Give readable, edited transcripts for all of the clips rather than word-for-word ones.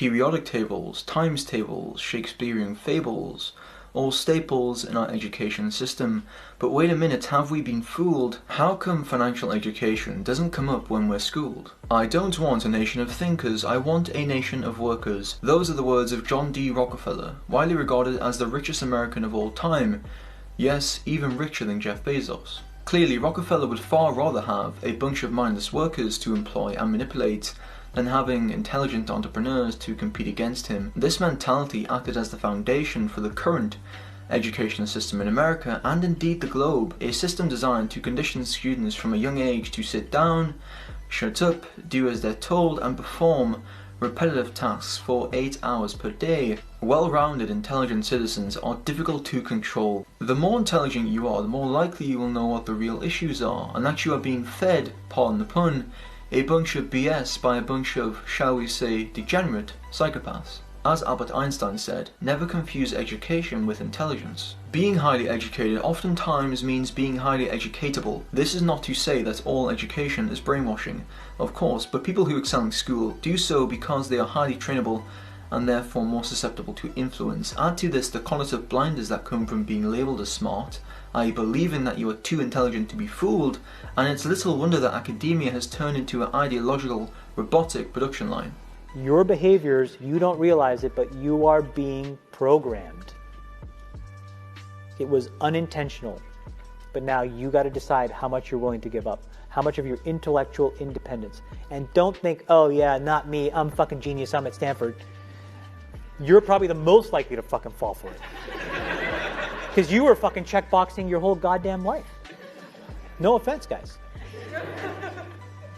Periodic tables, times tables, Shakespearean fables, all staples in our education system. But wait a minute, have we been fooled? How come financial education doesn't come up when we're schooled? I don't want a nation of thinkers, I want a nation of workers. Those are the words of John D. Rockefeller, widely regarded as the richest American of all time. Yes, even richer than Jeff Bezos. Clearly, Rockefeller would far rather have a bunch of mindless workers to employ and manipulate than having intelligent entrepreneurs to compete against him. This mentality acted as the foundation for the current educational system in America and indeed the globe, a system designed to condition students from a young age to sit down, shut up, do as they're told, and perform repetitive tasks for 8 hours per day. Well-rounded, intelligent citizens are difficult to control. The more intelligent you are, the more likely you will know what the real issues are, and that you are being fed, pardon the pun, a bunch of BS by a bunch of, shall we say, degenerate psychopaths. As Albert Einstein said, never confuse education with intelligence. Being highly educated oftentimes means being highly educatable. This is not to say that all education is brainwashing, of course, but people who excel in school do so because they are highly trainable and therefore more susceptible to influence. Add to this the cognitive blinders that come from being labelled as smart, i.e. believing that you are too intelligent to be fooled, and it's little wonder that academia has turned into an ideological, robotic production line. Your behaviors, you don't realize it, but you are being programmed. It was unintentional, but now you got to decide how much you're willing to give up, how much of your intellectual independence. And don't think, oh yeah, not me, I'm fucking genius, I'm at Stanford. You're probably the most likely to fucking fall for it. Because you were fucking checkboxing your whole goddamn life. No offense, guys.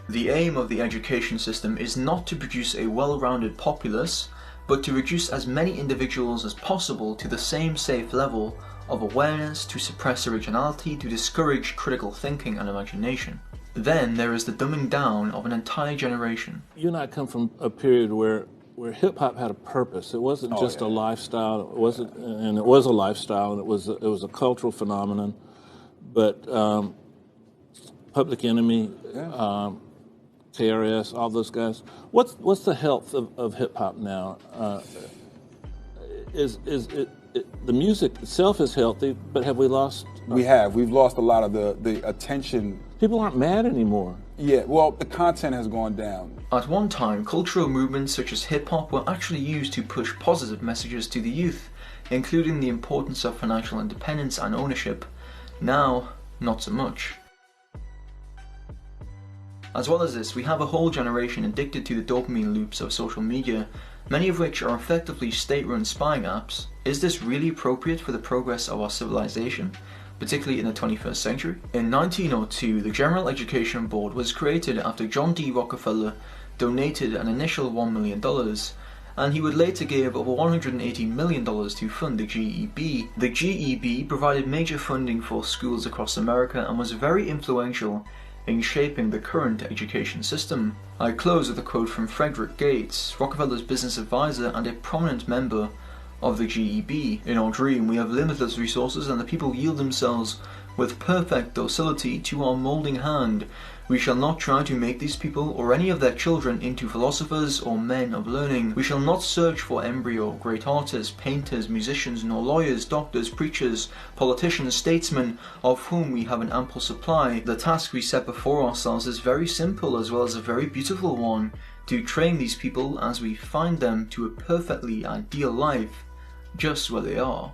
The aim of the education system is not to produce a well-rounded populace, but to reduce as many individuals as possible to the same safe level of awareness, to suppress originality, to discourage critical thinking and imagination. Then there is the dumbing down of an entire generation. You and I come from a period where hip-hop had a purpose. It wasn't just a lifestyle. It wasn't, and it was a lifestyle, and it was a cultural phenomenon. But Public Enemy, KRS, all those guys. What's the health of hip-hop now? The music itself is healthy, but have we lost? We've lost a lot of the attention. People aren't mad anymore. Yeah, well, the content has gone down. At one time, cultural movements such as hip-hop were actually used to push positive messages to the youth, including the importance of financial independence and ownership. Now, not so much. As well as this, we have a whole generation addicted to the dopamine loops of social media, many of which are effectively state-run spying apps. Is this really appropriate for the progress of our civilization, particularly in the 21st century? In 1902, the General Education Board was created after John D. Rockefeller donated an initial $1 million, and he would later give over $180 million to fund the GEB. The GEB provided major funding for schools across America and was very influential in shaping the current education system. I close with a quote from Frederick Gates, Rockefeller's business advisor and a prominent member of the GEB. In our dream, we have limitless resources and the people yield themselves with perfect docility to our moulding hand. We shall not try to make these people or any of their children into philosophers or men of learning. We shall not search for embryo great artists, painters, musicians, nor lawyers, doctors, preachers, politicians, statesmen, of whom we have an ample supply. The task we set before ourselves is very simple as well as a very beautiful one, to train these people as we find them to a perfectly ideal life, just where they are.